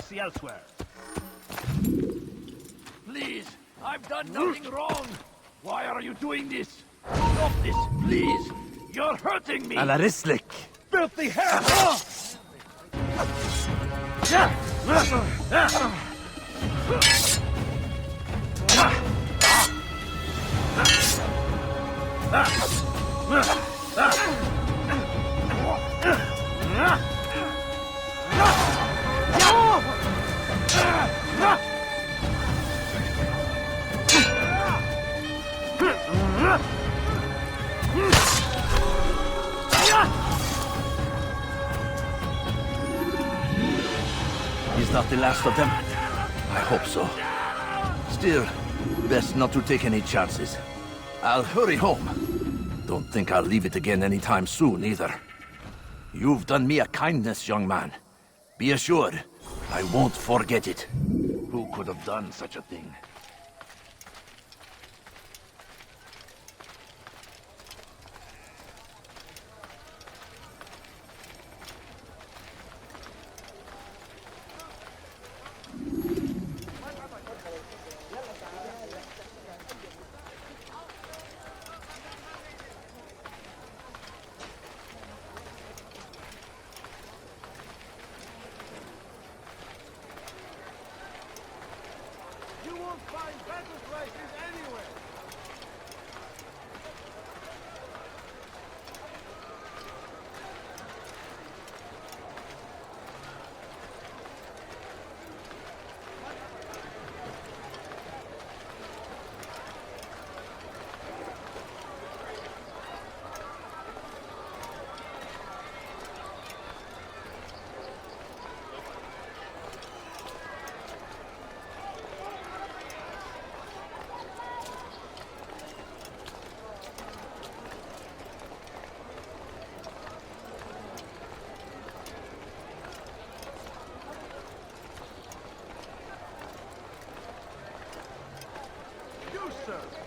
mercy elsewhere. Please, I've done nothing wrong. Why are you doing this? Stop this, please. You're hurting me. على رسلك. Filthy hair! He's not the last of them. I hope so. Still, best not to take any chances. I'll hurry home. Don't think I'll leave it again anytime soon, either. You've done me a kindness, young man. Be assured, I won't forget it. Who could have done such a thing?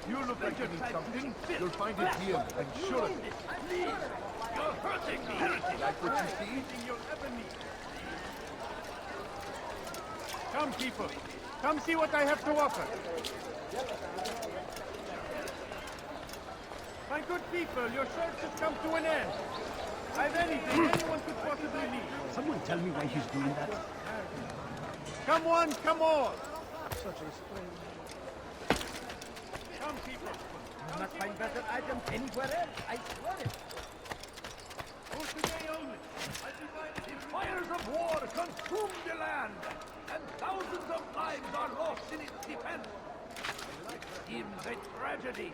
You look like you need something. You'll find it here, and sure of it. Please! You're hurting me! Like what you see? You'll ever need. Come, people. Come see what I have to offer. My good people, your search has come to an end. I've anything anyone could possibly need. Someone tell me why he's doing that. Come one, come all. Such a strange... Come, people. You'll not find better items anywhere else, I swear it. For today only, I divide the fires of war consume the land, and thousands of lives are lost in its defense. It seems a tragedy,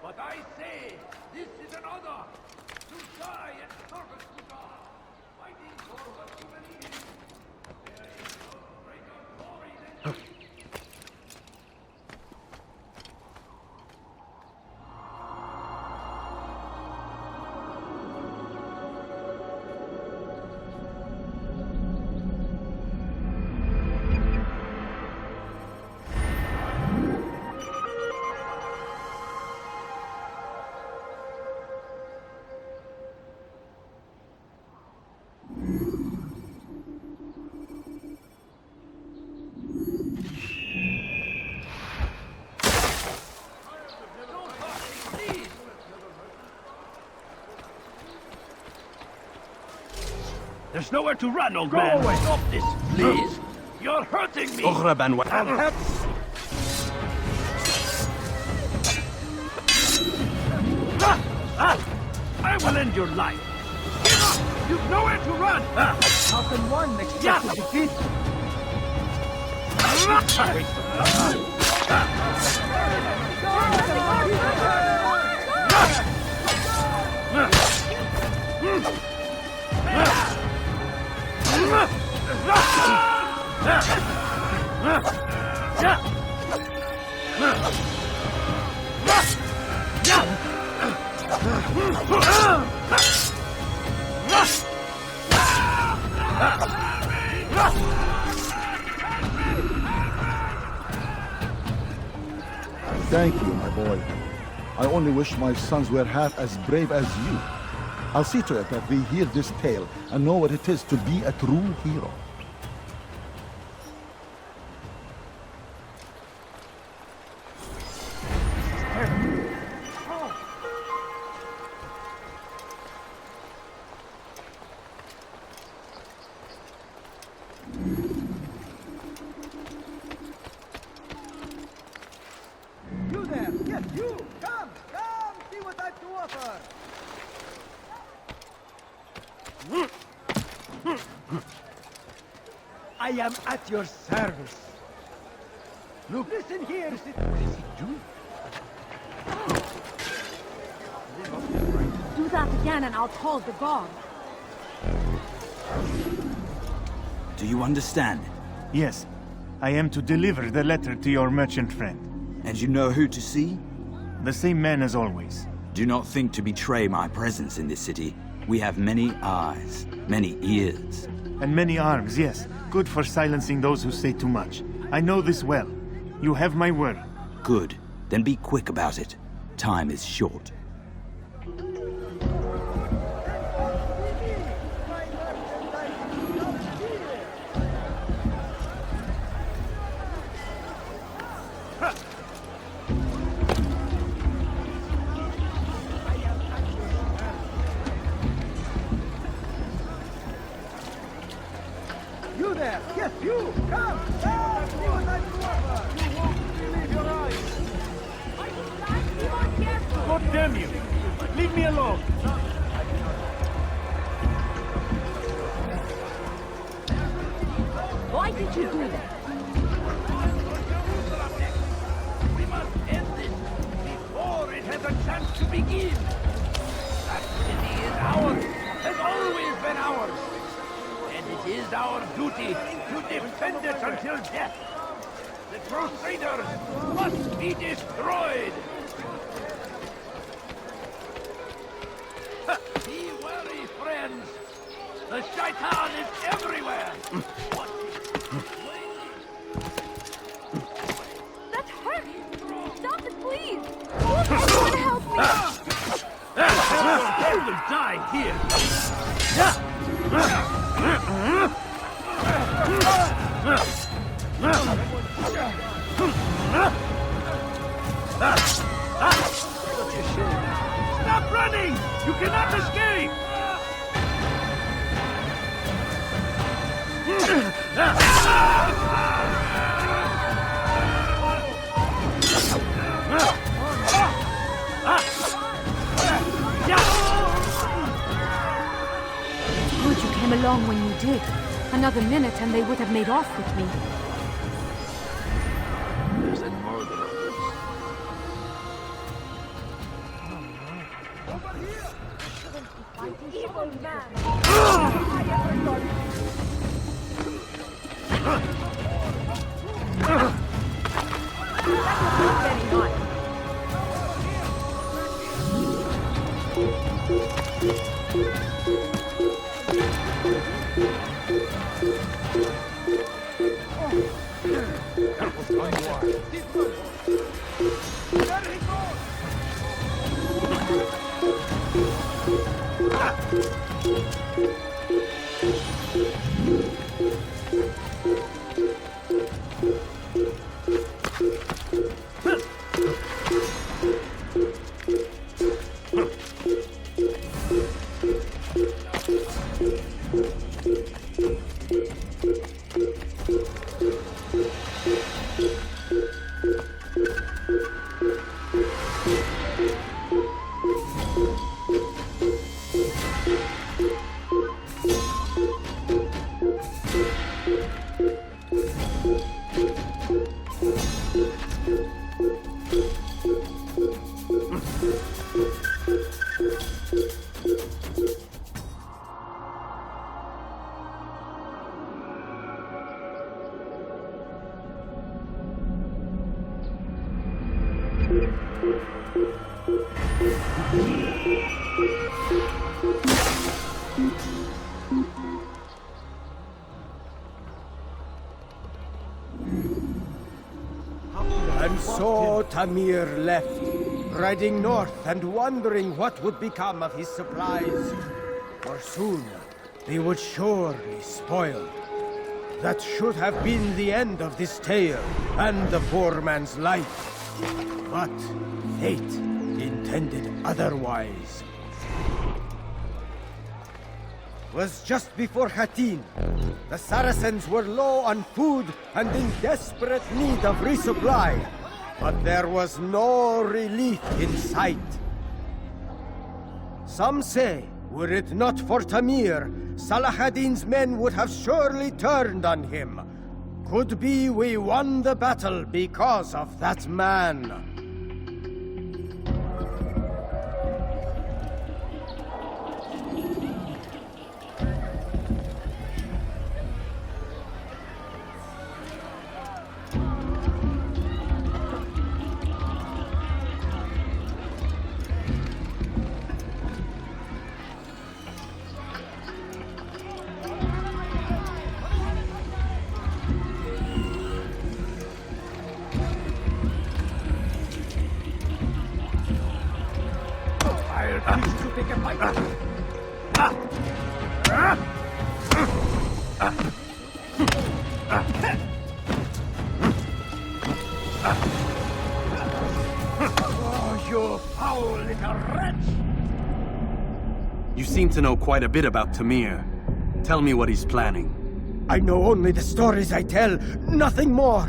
but I say this is an honor to die in service to God, fighting for what you believe in. There is no greater glory than There's nowhere to run, old man. away. Stop this, please. You're hurting me. أغربا I'll help. I will end your life. Give up! You've nowhere to run. How can one expect to defeat? Thank you, my boy. I only wish my sons were half as brave as you. I'll see to it that they hear this tale and know what it is to be a true hero. I am at your service. Look, listen here. What is he doing? Do that again and I'll call the guard. Do you understand? Yes. I am to deliver the letter to your merchant friend. And you know who to see? The same man as always. Do not think to betray my presence in this city. We have many eyes, many ears. And many arms, yes. Good for silencing those who say too much. I know this well. You have my word. Good. Then be quick about it. Time is short. You there! Yes, you! Come! Come! See what I do over! You won't believe your eyes! God damn you! Leave me alone! Why did you do that? We must end this before it has a chance to begin! That city is ours! Has always been ours! And it is our duty to defend it until death! The Crusaders must be destroyed! Be wary, friends! The Shaitan is everywhere! What is waiting? That hurts! Stop it, please! Someone help me! You will die here! Stop running! You cannot escape! Good you came along when you did. Another minute and they would have made off with me. There's a murder of this. Evil man! Very nice. And so Tamir left, riding north and wondering what would become of his supplies. For soon, they would surely spoil. That should have been the end of this tale, and the poor man's life. But fate intended otherwise. Was just before Hattin. The Saracens were low on food and in desperate need of resupply. But there was no relief in sight. Some say Were it not for Tamir, Salah ad-Din's men would have surely turned on him. Could be we won the battle because of that man. You seem to know quite a bit about Tamir. Tell me what he's planning. I know only the stories I tell, nothing more.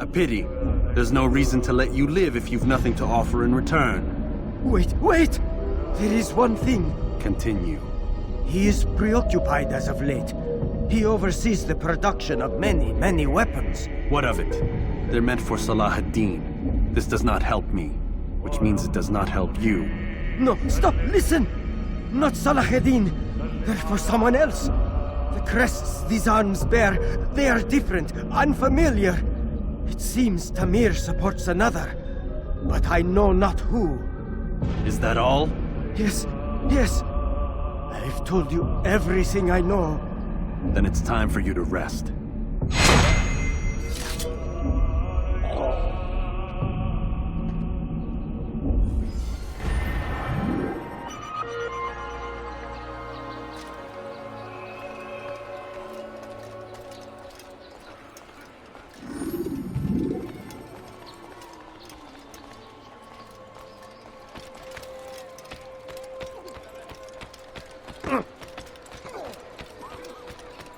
A pity. There's no reason to let you live if you've nothing to offer in return. Wait! There is one thing. Continue. He is preoccupied as of late. He oversees the production of many weapons. What of it? They're meant for Salah ad-Din. This does not help me, which means it does not help you. No, stop, listen! Not Salah ad-Din. They're for someone else. The crests these arms bear, they are different, unfamiliar. It seems Tamir supports another, but I know not who. Is that all? Yes. I've told you everything I know. Then it's time for you to rest.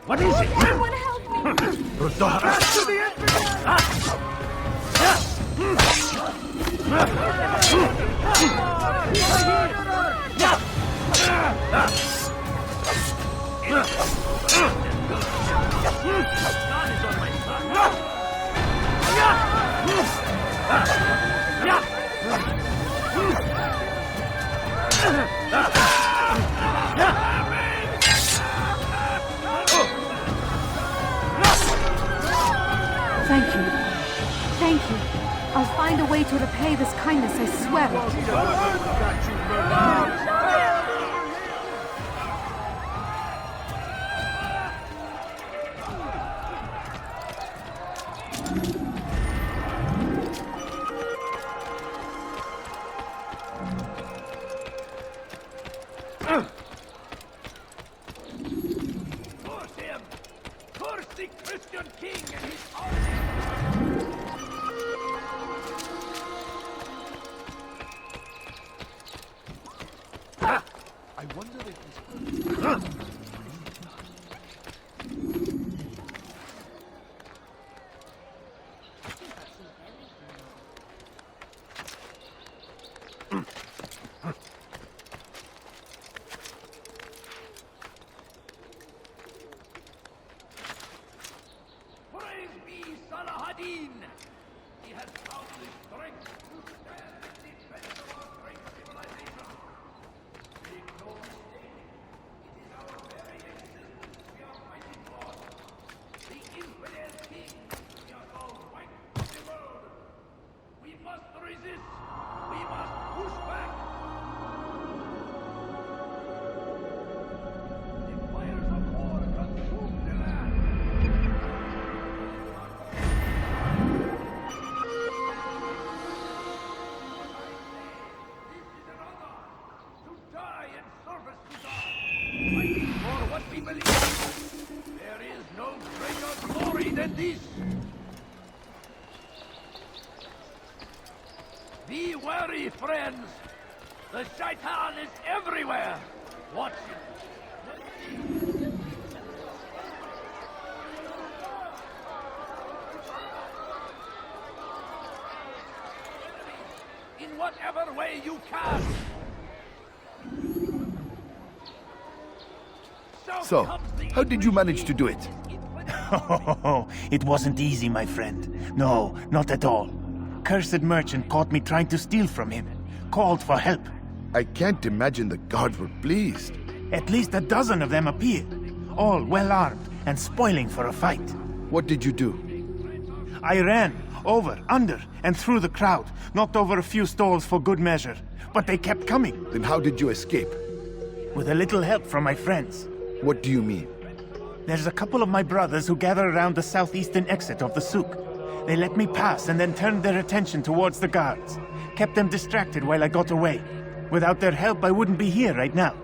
What is it? Someone help me! To the Thank you. I'll find a way to repay this kindness, I swear it. Curse him! Curse the Christian king and his army! I wonder if this... Praise be Salah ad-Din! He has found the strength to stand in defense of our great civilization. Make no mistake, it is our very existence we are fighting for. The infidel king we are all right from the world. We must resist. We must push back. The fires of war consume the land. To die in service to God, fighting for what we believe. There is no greater glory than this. Be wary, friends. The shaitan is everywhere. Watch it. In whatever way you can. So, how did you manage to do it? It wasn't easy, my friend. No, not at all. Cursed merchant caught me trying to steal from him. Called for help. I can't imagine the guards were pleased. At least a dozen of them appeared. All well-armed and spoiling for a fight. What did you do? I ran, over, under, and through the crowd. Knocked over a few stalls for good measure. But they kept coming. Then how did you escape? With a little help from my friends. What do you mean? There's a couple of my brothers who gather around the southeastern exit of the souk. They let me pass and then turned their attention towards the guards. Kept them distracted while I got away. Without their help, I wouldn't be here right now.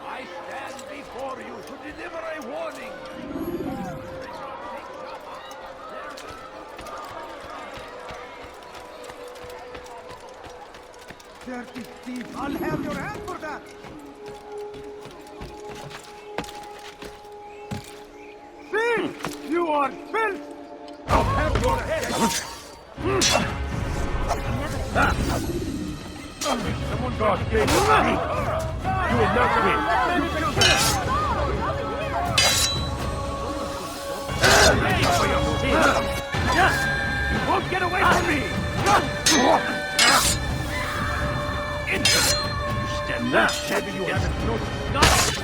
I stand before you to deliver a warning. Dirty thief! I'll have your hand for that! Thief! You are filth! I'll have your head! Someone got me! You will not win! You won't get away from me! You stand there, said you haven't noticed nothing.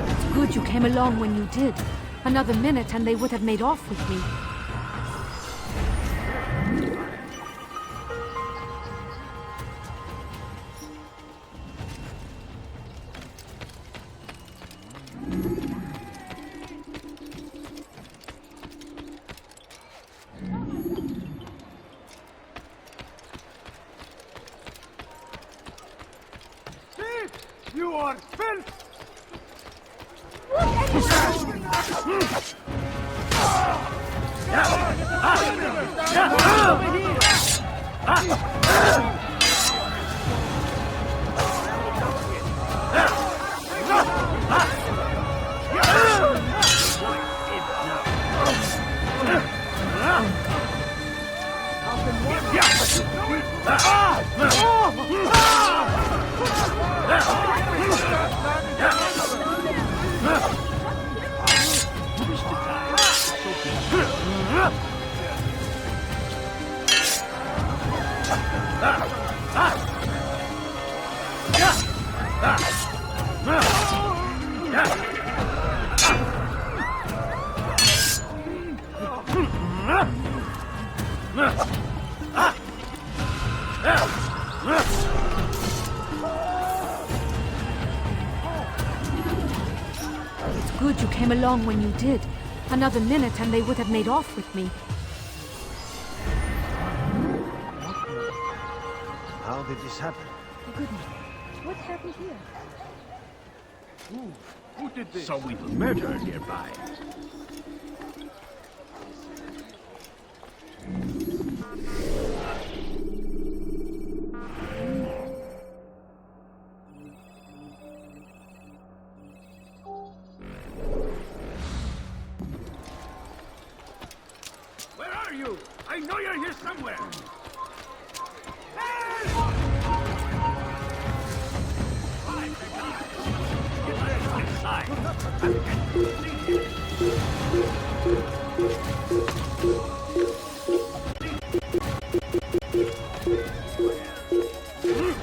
It's good you came along when you did. Another minute and they would have made off with me. You are filth! It's good you came along when you did. Another minute and they would have made off with me. How did this happen? Goodness, what happened here? Who did this? Some evil murder nearby. Where are you? I know you're here somewhere.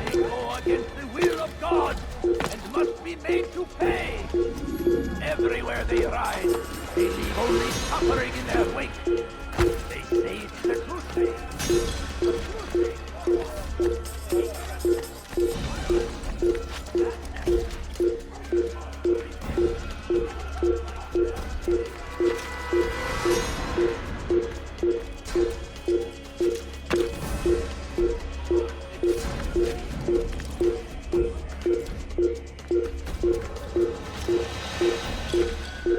They go against the will of God and must be made to pay. Everywhere they ride, they leave only suffering in their wake. They say it's the crusade. I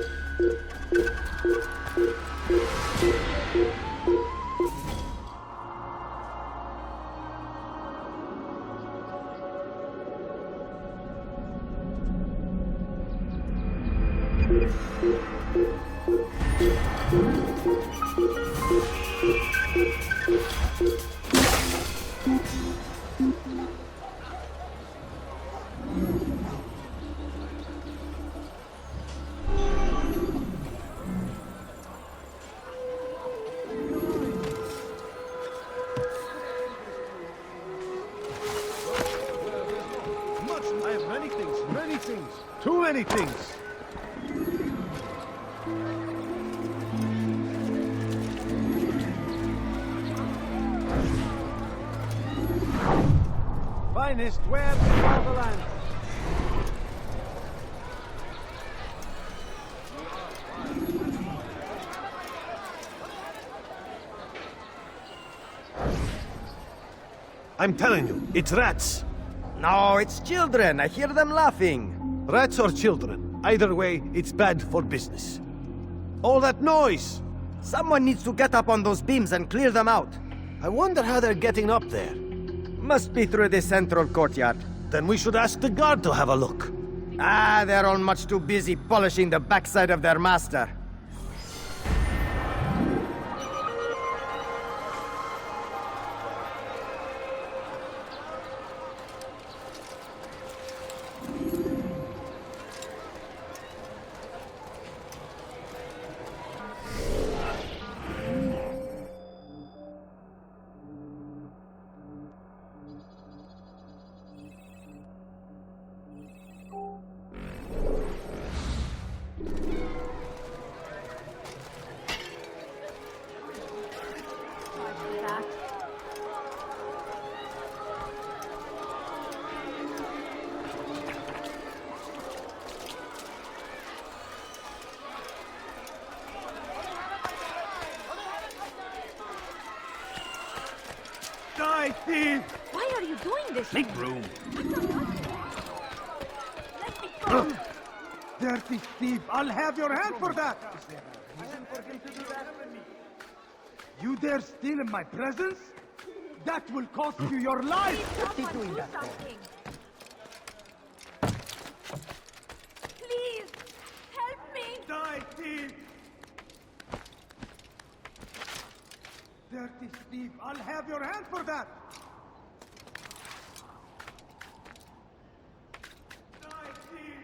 have many things, too many things. Finest wares in all the land. I'm telling you, it's rats. No, it's children. I hear them laughing. Rats or children. Either way, it's bad for business. All that noise! Someone needs to get up on those beams and clear them out. I wonder how they're getting up there. Must be through the central courtyard. Then we should ask the guard to have a look. Ah, they're all much too busy polishing the backside of their master. Die, thief! Why are you doing this? Make room. Let me go. Dirty thief! I'll have your hand for that! You dare steal in my presence? That will cost you your life! Please, someone do something. Please, help me. Die, thief! Dirty thief! I'll have your hand for that! Die, thief!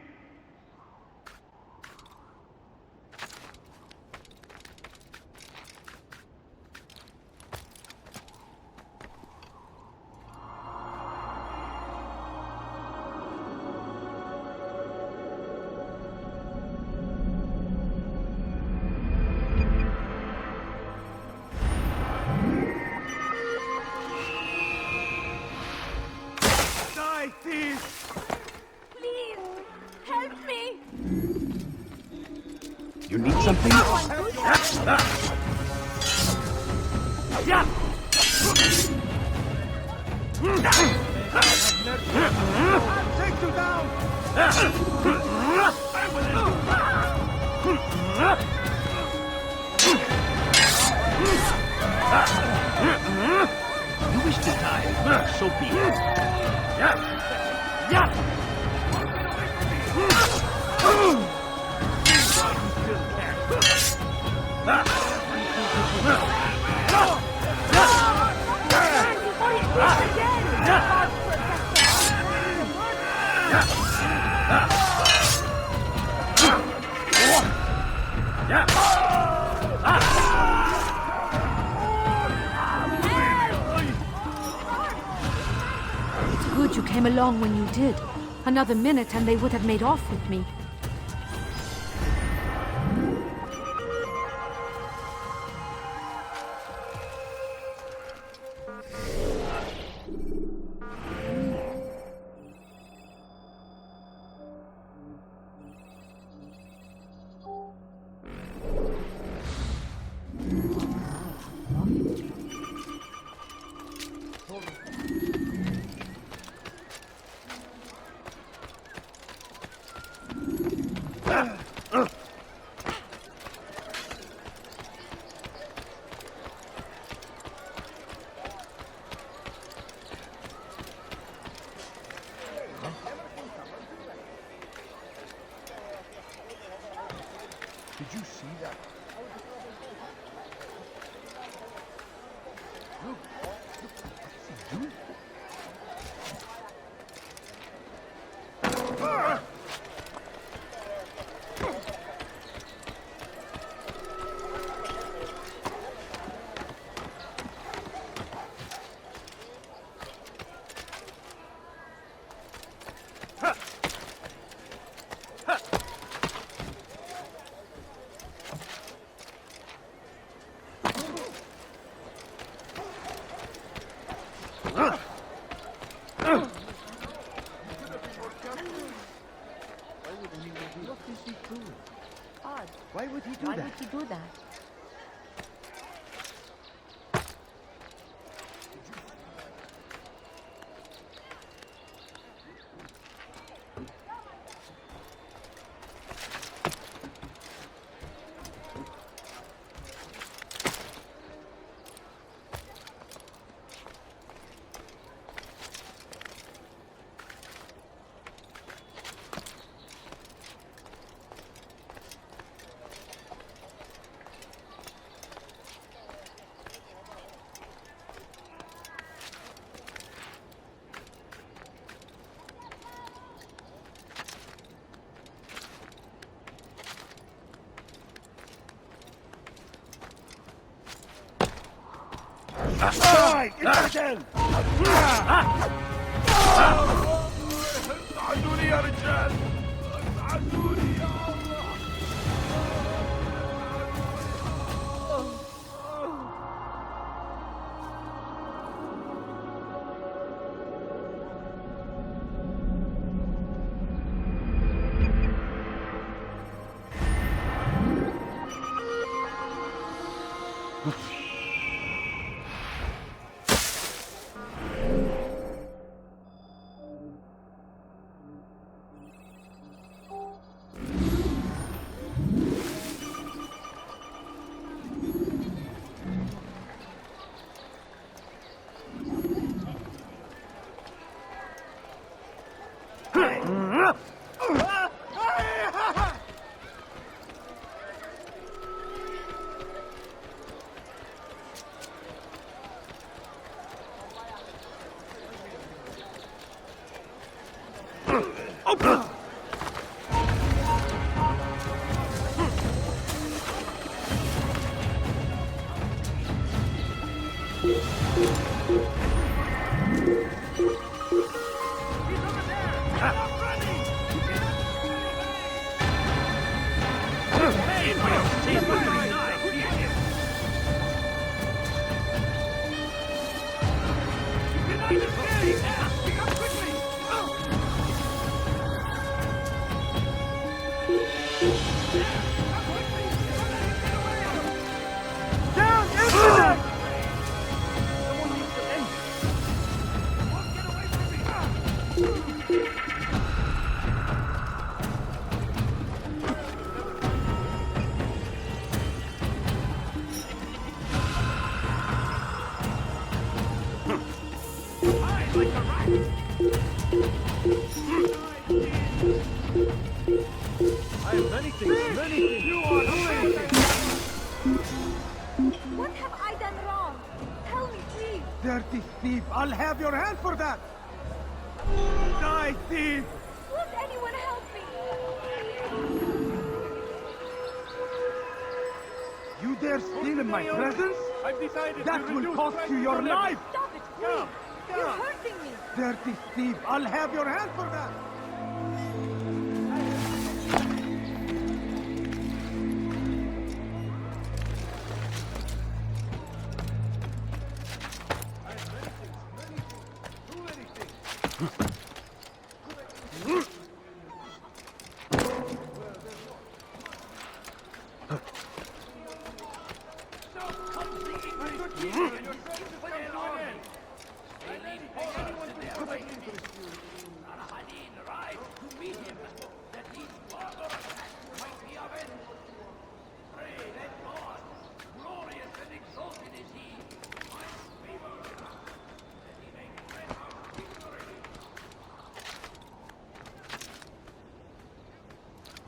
Die, thief! Please, help me. You need something? Someone do something. Yeah! I'll take you down! You wish to die? So be it. It's good you came along when you did. Another minute and they would have made off with me. Did you see that? Look, what's he doing? Why would he do Why that? would he do that? ساعدوني يا رجال ساعدوني يا الله What have I done wrong? Tell me, please. Dirty thief! I'll have your hand for that! Die, thief! Won't anyone help me? You dare steal in my presence? I've decided That to will reduce cost you your life! Stop it, please. You're hurting me. Dirty thief! I'll have your hand for that!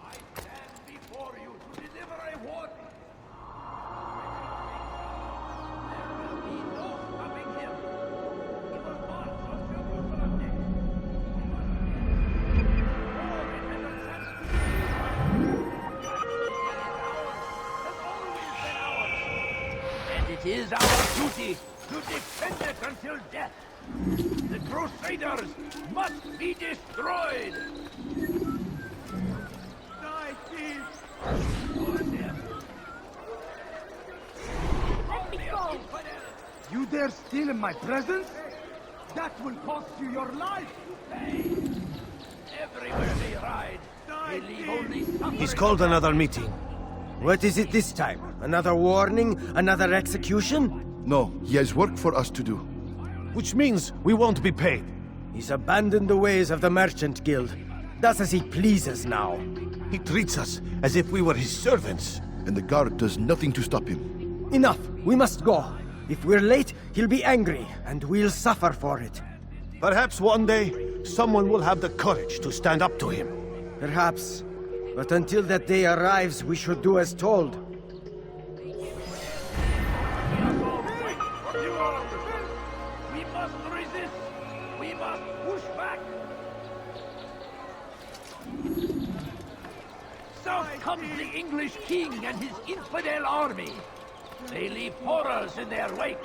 I stand before you to deliver a It is our duty to defend it until death. The Crusaders must be destroyed! Die, thief! Let me go! You dare steal in my presence? That will cost you your life! Everywhere they ride, they leave only suffering. He's called another meeting. What is it this time? Another warning? Another execution? No, he has work for us to do. Which means we won't be paid. He's abandoned the ways of the Merchant Guild. Does as he pleases now. He treats us as if we were his servants. And the guard does nothing to stop him. Enough! We must go. If we're late, he'll be angry, and we'll suffer for it. Perhaps one day, someone will have the courage to stand up to him. Perhaps. But until that day arrives, we should do as told. We must resist! We must push back! South comes the English king and his infidel army. They leave horrors in their wake.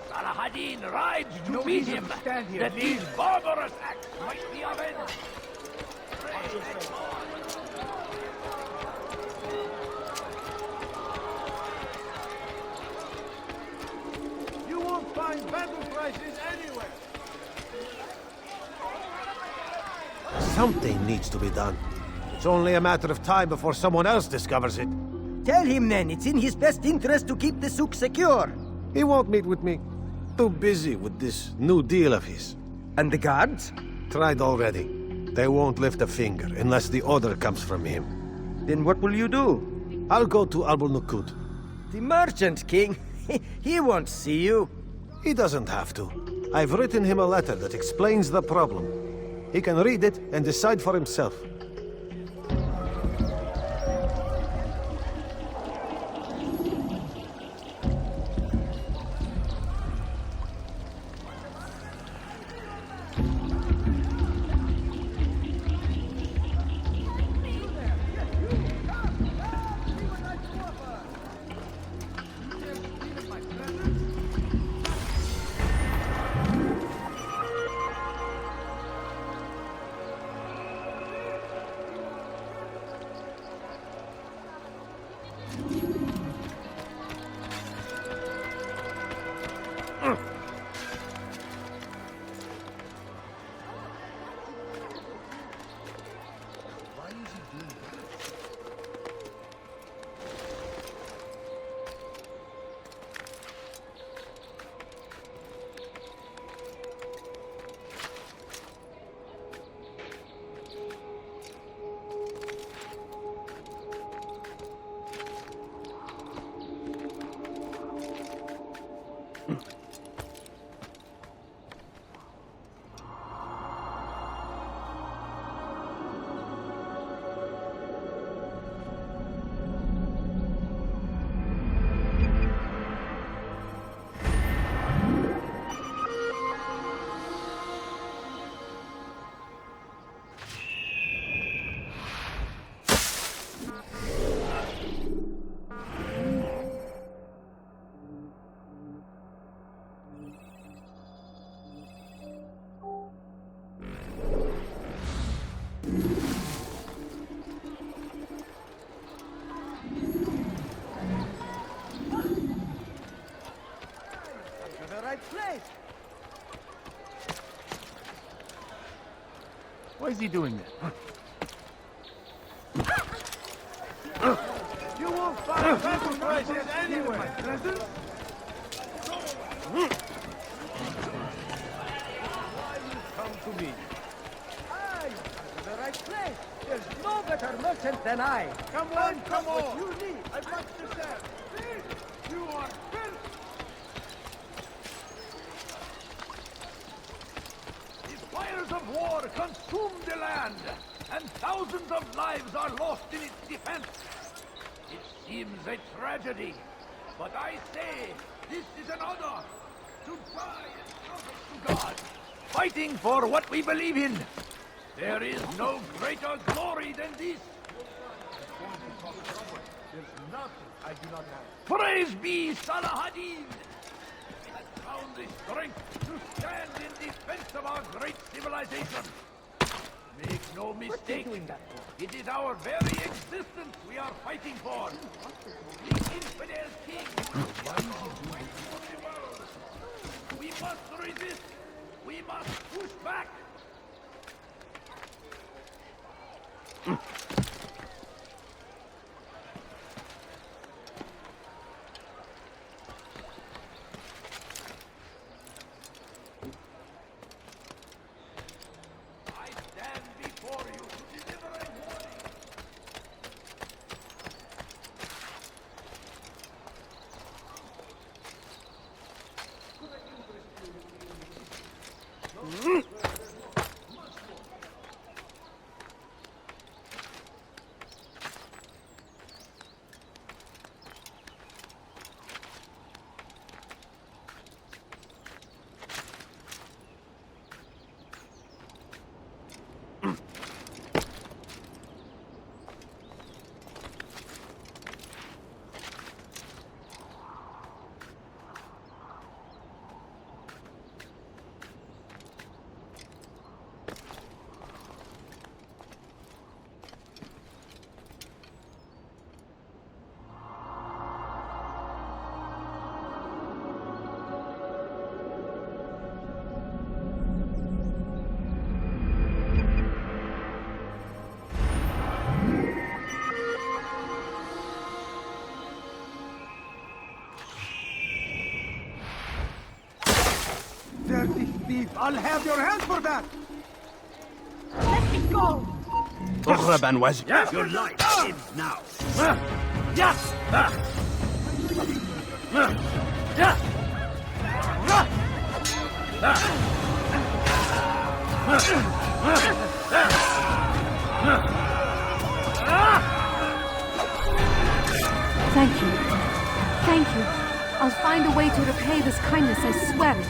Salah-ad-Din rides to meet him, that these barbarous acts might be avenged. You won't find battle prices anywhere. Something needs to be done. It's only a matter of time before someone else discovers it. Tell him then, it's in his best interest to keep the souk secure. He won't meet with me. Too busy with this new deal of his. And the guards? Tried already. They won't lift a finger unless the order comes from him. Then what will you do? I'll go to Al-Nukud. The Merchant King? He won't see you. He doesn't have to. I've written him a letter that explains the problem. He can read it and decide for himself. Why is he doing that? You won't find battle prices anywhere. Come to me. Aye, the right place. There's no better merchant than I. Come on, come on. You need. I've got to serve. You are filth. The fires of war consume the land, and thousands of lives are lost in its defense. It seems a tragedy, but I say this is an honor to die in service to God, fighting for what we believe in. There is no greater glory than this. There's I do not have. Praise be Salahadin! He has found the strength to stand in defense of our great civilization. Make no mistake, it is our very existence we are fighting for. The infidel king of the world. We must resist. We must push back. Dirty thief! I'll have your hand for that! Let me go! Your life ends now. Thank you. Thank you. I'll find a way to repay this kindness, I swear it.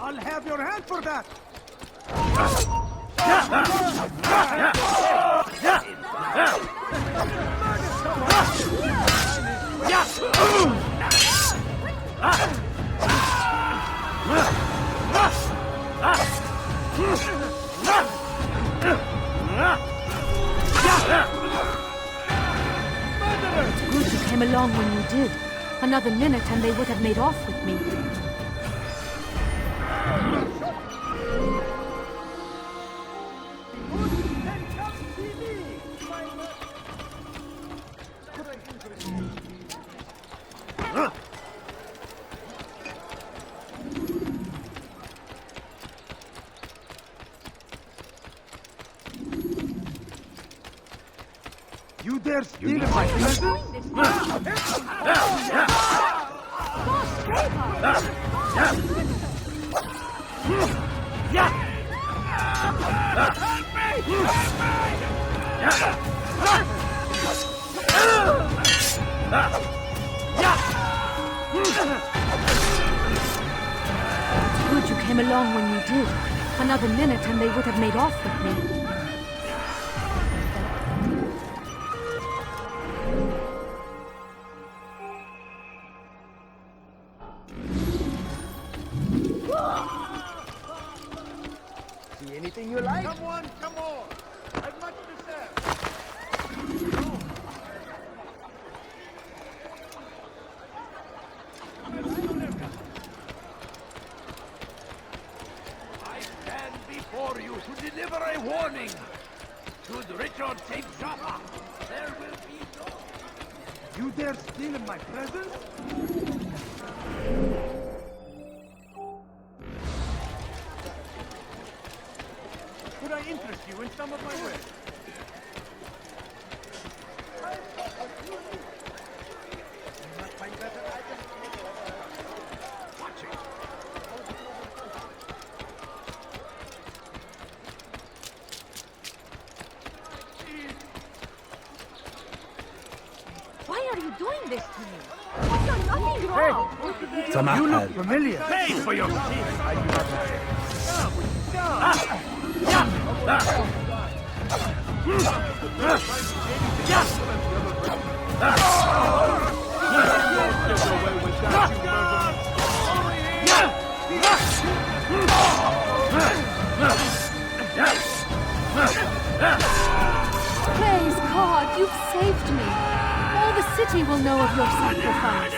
I'll have your hand for that! It's good you came along when you did. Another minute and they would have made off with me. You dare steal my presents? It's good you came along when you did. Another minute and they would have made off with me. See anything you like? Come on, come on. I've much to serve. I stand before you to deliver a warning. Should Richard take Jaffa, there will be no... You dare steal my presents? Could I interest you in some of my wares? doing this to me? I've done nothing wrong. You look familiar. Pay for your sins. I do not Praise God, you've saved me. All the city will know of your sacrifice.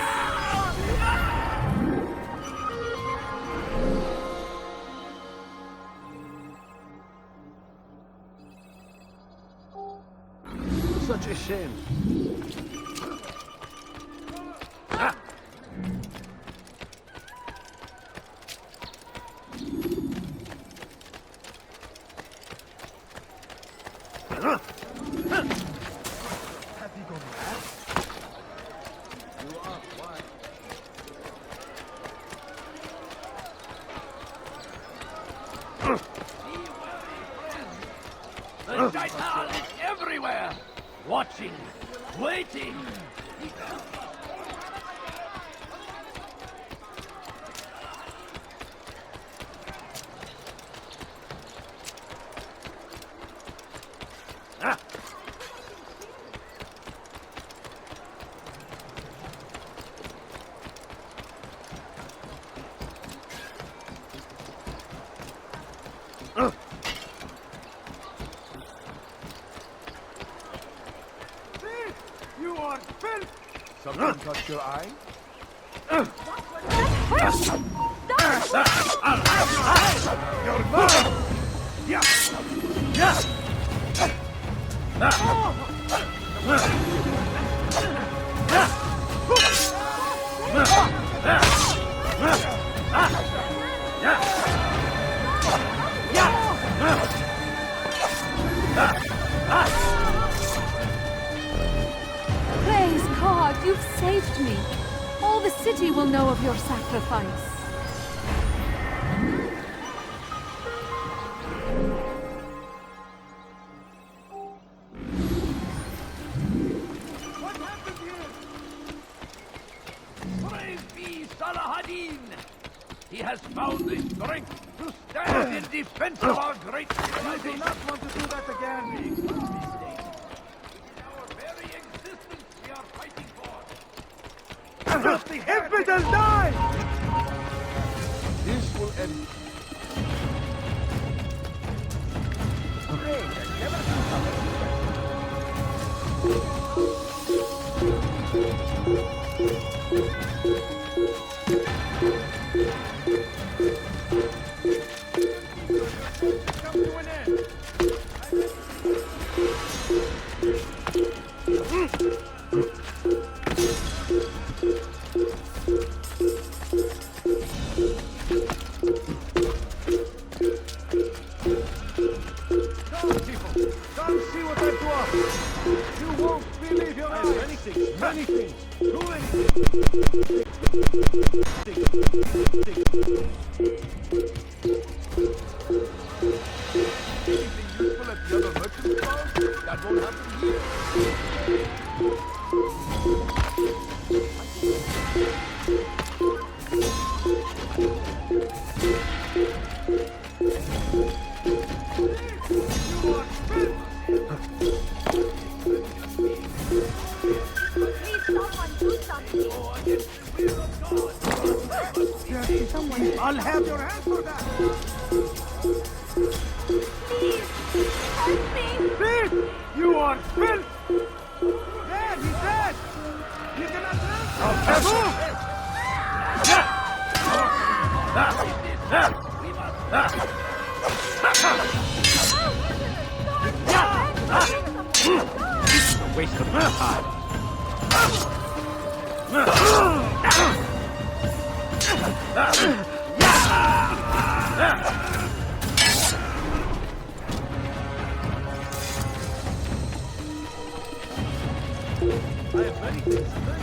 Such a shame. The shaitan is everywhere! Watching, waiting! You are filth! Something caught your eye? You're mine! Yeah! Yeah! Praise God, you've saved me. All the city will know of your sacrifice. What happened here? Praise be Salahadin! He has found the strength to stand in defense of our great civilization. We do not want to do that again. In our very existence we are fighting for. Just the infidel die! This will end. Come to an end. Come, people. Come see what I've to offer. You won't believe your eyes. Many things. Many things. Too many Anything useful at the other merchant stores? That won't happen here. Please, someone do something. I'll have your hand for that. Please, help me. Please! You are filth! There, he's dead! You cannot move! This is a waste of my time. I have many things to learn.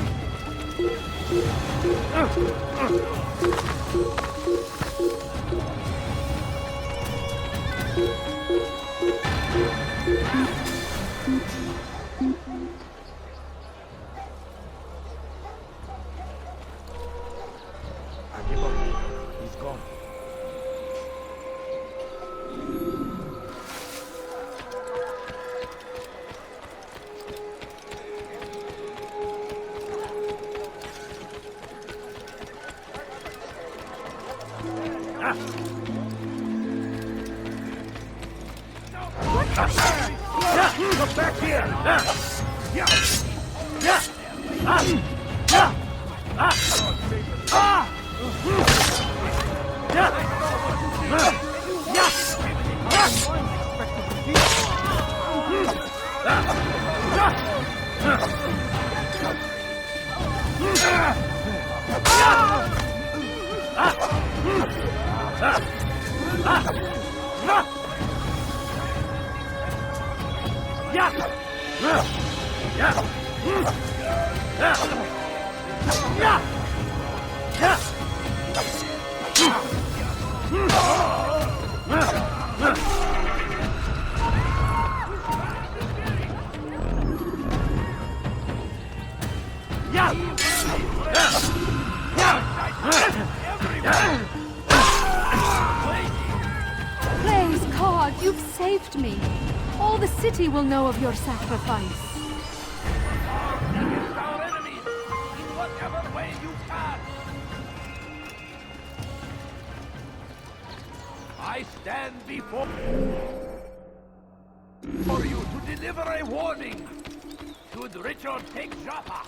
Come back here! Praise God, you've saved me. All the city will know of your sacrifice. Against our enemies in whatever way you can. I stand before you to deliver a warning. Should Richard take Jaffa,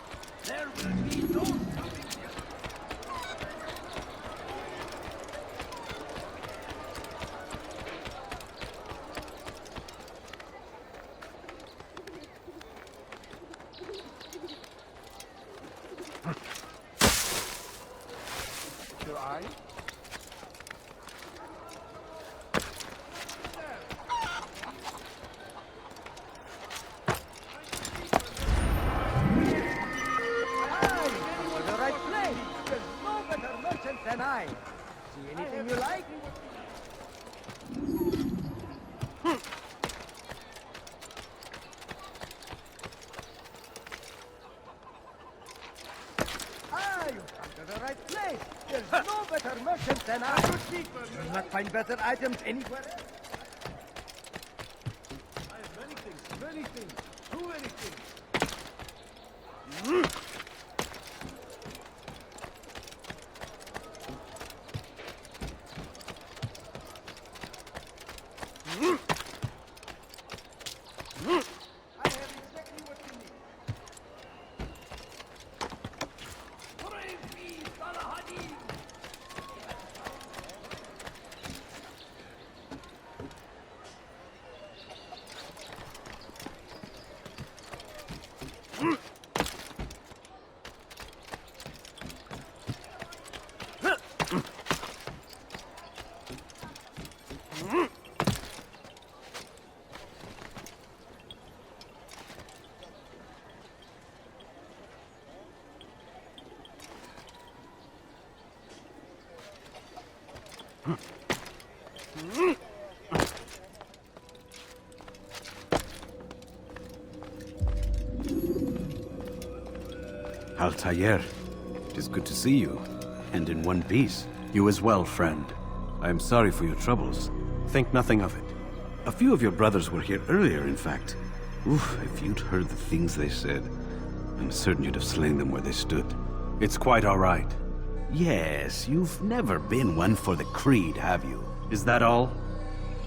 there will be no stopping him. Your eye? The right place. There's no better merchant than I. See anything you like? You've come to the right place. There's no better merchant than I. You'll not find better items anywhere else. I have many things, too many things. I have exactly what you need. Praise be, Salahadin! Altaïr, it is good to see you, and in one piece. You as well, friend. I am sorry for your troubles. Think nothing of it. A few of your brothers were here earlier, in fact. Oof, if you'd heard the things they said, I'm certain you'd have slain them where they stood. It's quite all right. Yes, you've never been one for the creed, have you? Is that all?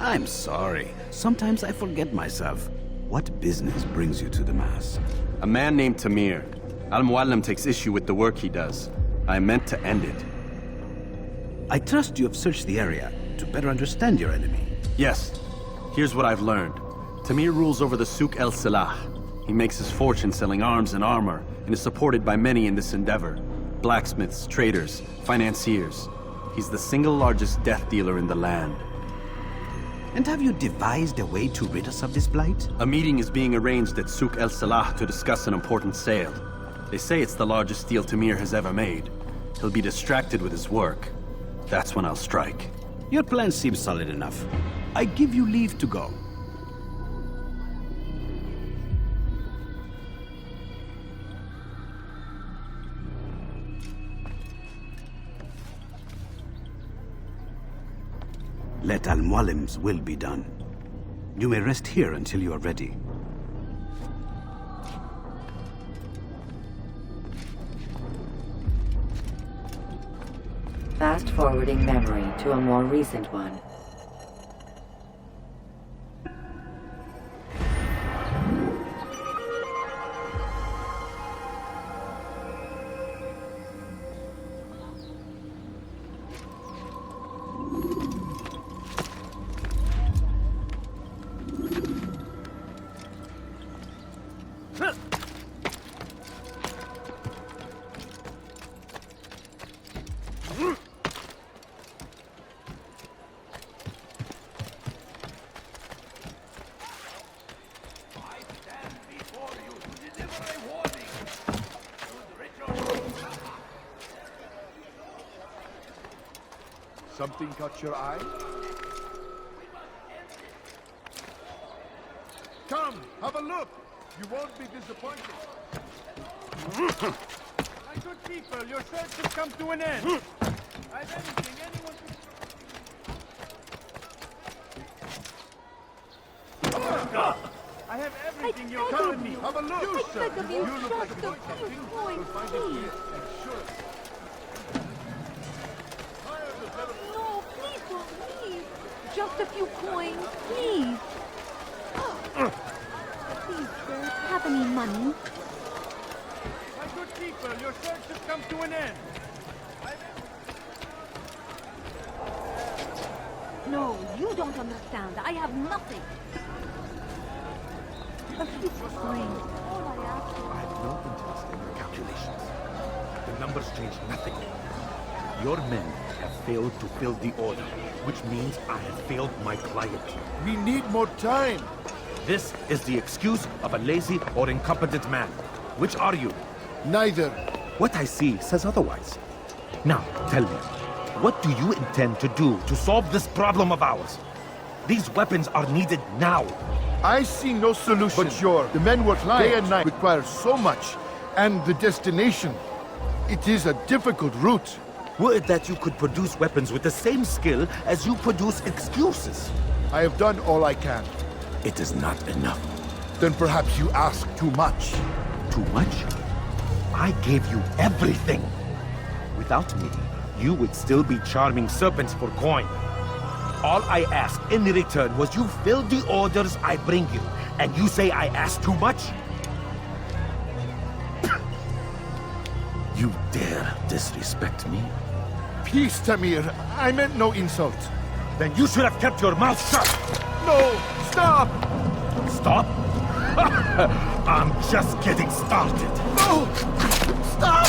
I'm sorry. Sometimes I forget myself. What business brings you to the Mass? A man named Tamir. Al-Muallim takes issue with the work he does. I meant to end it. I trust you have searched the area to better understand your enemy. Yes. Here's what I've learned. Tamir rules over the Souk el-Salah. He makes his fortune selling arms and armor, and is supported by many in this endeavor. Blacksmiths, traders, financiers. He's the single largest death dealer in the land. And have you devised a way to rid us of this blight? A meeting is being arranged at Souk el-Salah to discuss an important sale. They say it's the largest deal Tamir has ever made. He'll be distracted with his work. That's when I'll strike. Your plan seems solid enough. I give you leave to go. Let Al-Muallim's will be done. You may rest here until you are ready. Fast-forwarding memory to a more recent one. Something caught your eye? Come, have a look! You won't be disappointed. My good people, your search has come to an end. I've anything anyone can... I have everything you're telling me. Have a look! I beg of you, You look like just a a few coins, please. No, please don't leave. Just a few coins, please. Please, sir, have any money? My good people, your search has come to an end. No, you don't understand. I have nothing. A few coins. All I ask I have no interest in your calculations. The numbers change nothing. Your men have failed to fill the order, which means I have failed my client. We need more time! This is the excuse of a lazy or incompetent man. Which are you? Neither. What I see says otherwise. Now, tell me, what do you intend to do to solve this problem of ours? These weapons are needed now. I see no solution. But sure, the men work day and night requires so much. And the destination, it is a difficult route. Would that you could produce weapons with the same skill as you produce excuses. I have done all I can. It is not enough. Then perhaps you ask too much. Too much? I gave you everything. Without me, you would still be charming serpents for coin. All I ask in return was you fill the orders I bring you, and you say I ask too much? You dare disrespect me? Peace, Tamir. I meant no insult. Then you should have kept your mouth shut! No! Stop! Stop? I'm just getting started. No! Stop!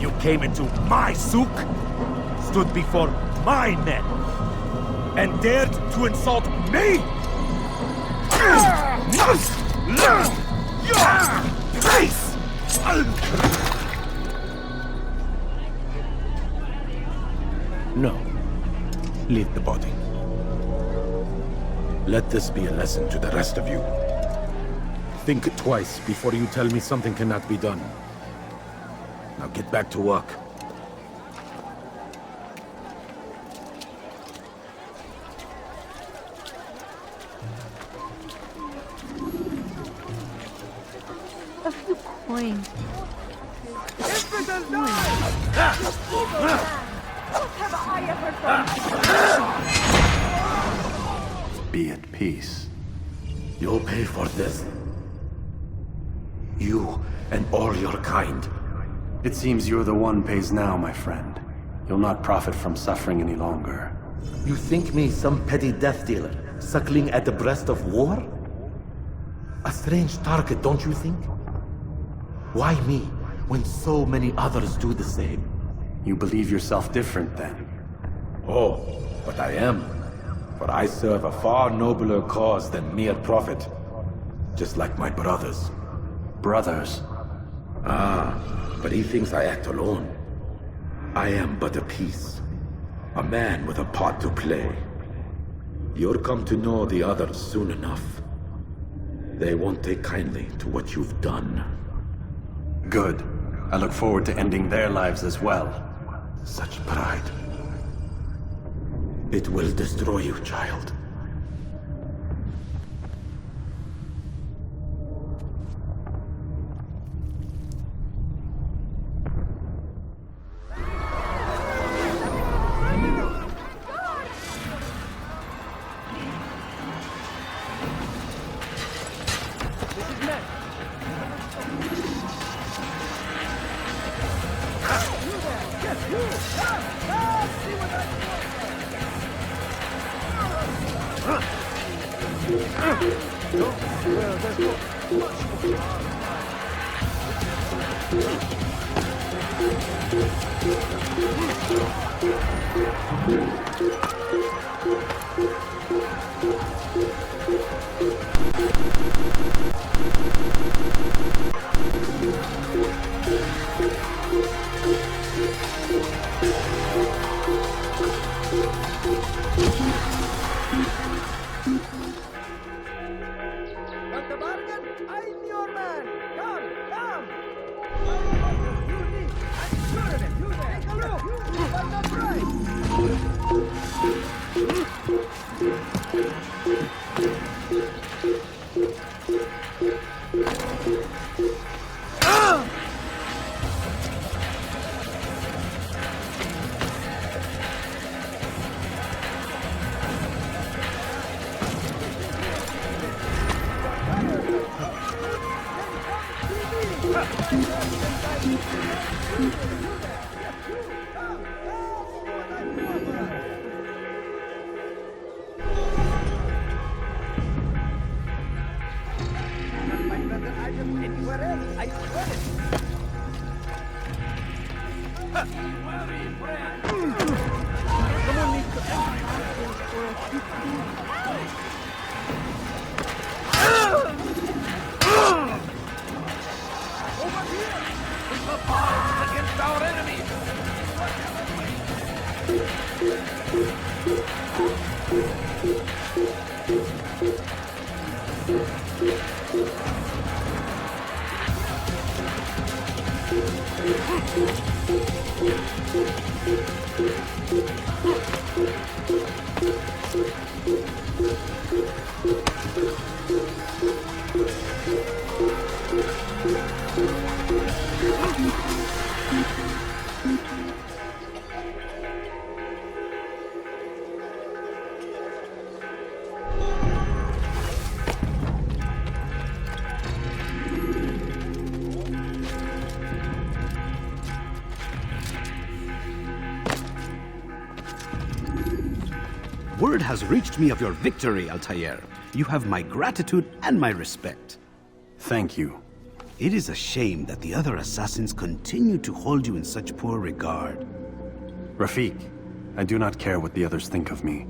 You came into my souk, stood before my men, and dared to insult me? Your face! No. Leave the body. Let this be a lesson to the rest of you. Think twice before you tell me something cannot be done. Now get back to work. a few coins. Be at peace. You'll pay for this. You and all your kind. It seems you're the one pays now, my friend. You'll not profit from suffering any longer. You think me some petty death dealer, suckling at the breast of war? A strange target, don't you think? Why me, when so many others do the same? You believe yourself different, then? Oh, but I am. For I serve a far nobler cause than mere profit. Just like my brothers. Brothers? Ah, but he thinks I act alone. I am but a piece. A man with a part to play. You'll come to know the others soon enough. They won't take kindly to what you've done. Good. I look forward to ending their lives as well. Such pride. It will destroy you, child. Word has reached me of your victory, Altaïr. You have my gratitude and my respect. Thank you. It is a shame that the other assassins continue to hold you in such poor regard. Rafiq, I do not care what the others think of me.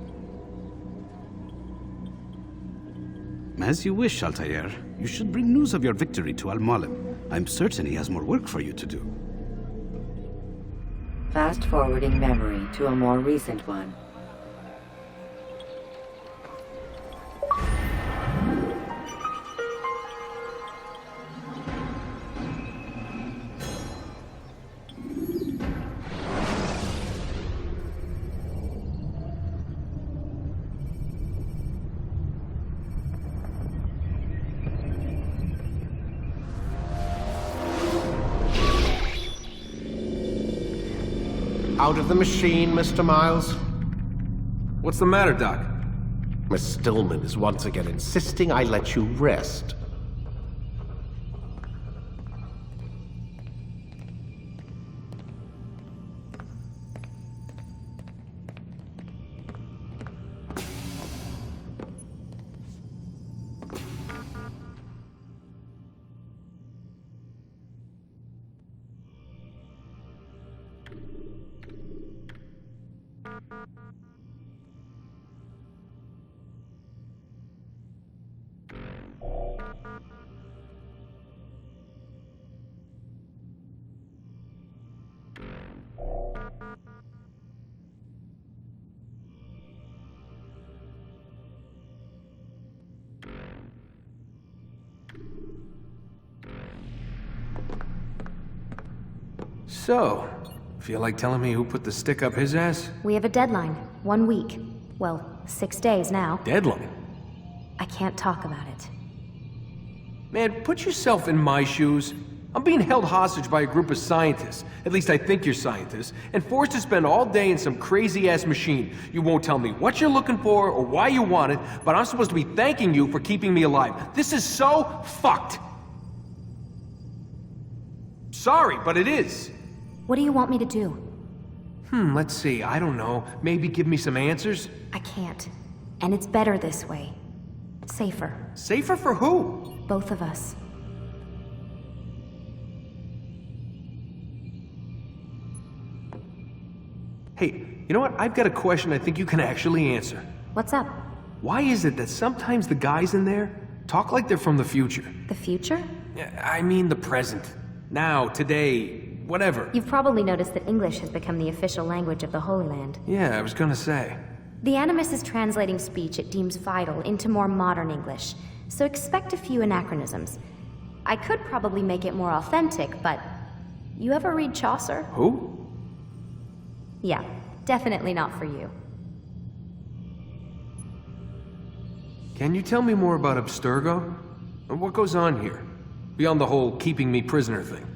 As you wish, Altaïr. You should bring news of your victory to Al-Mualim. I'm certain he has more work for you to do. Fast-forwarding memory to a more recent one. Out of the machine, Mr. Miles. What's the matter, Doc? Miss Stillman is once again insisting I let you rest. So, feel like telling me who put the stick up his ass? We have a deadline. 1 week. Well, 6 days now. Deadline? I can't talk about it. Man, put yourself in my shoes. I'm being held hostage by a group of scientists, at least I think you're scientists, and forced to spend all day in some crazy-ass machine. You won't tell me what you're looking for or why you want it, but I'm supposed to be thanking you for keeping me alive. This is so fucked! Sorry, but it is. What do you want me to do? Let's see, I don't know. Maybe give me some answers? I can't. And it's better this way. Safer. Safer for who? Both of us. Hey, you know what? I've got a question I think you can actually answer. What's up? Why is it that sometimes the guys in there talk like they're from the future? The future? I mean the present. Now, today, whatever. You've probably noticed that English has become the official language of the Holy Land. Yeah, I was gonna say. The Animus is translating speech it deems vital into more modern English, so expect a few anachronisms. I could probably make it more authentic, but... You ever read Chaucer? Who? Yeah, definitely not for you. Can you tell me more about Abstergo? What goes on here? Beyond the whole keeping me prisoner thing.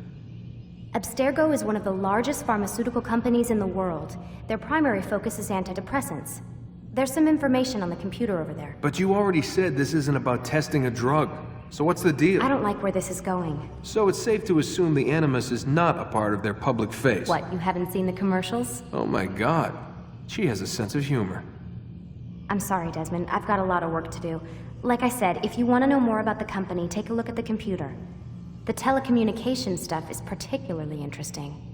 Abstergo is one of the largest pharmaceutical companies in the world. Their primary focus is antidepressants. There's some information on the computer over there. But you already said this isn't about testing a drug. So what's the deal? I don't like where this is going. So it's safe to assume the Animus is not a part of their public face. What, you haven't seen the commercials? Oh my god. She has a sense of humor. I'm sorry, Desmond. I've got a lot of work to do. Like I said, if you want to know more about the company, take a look at the computer. The telecommunications stuff is particularly interesting.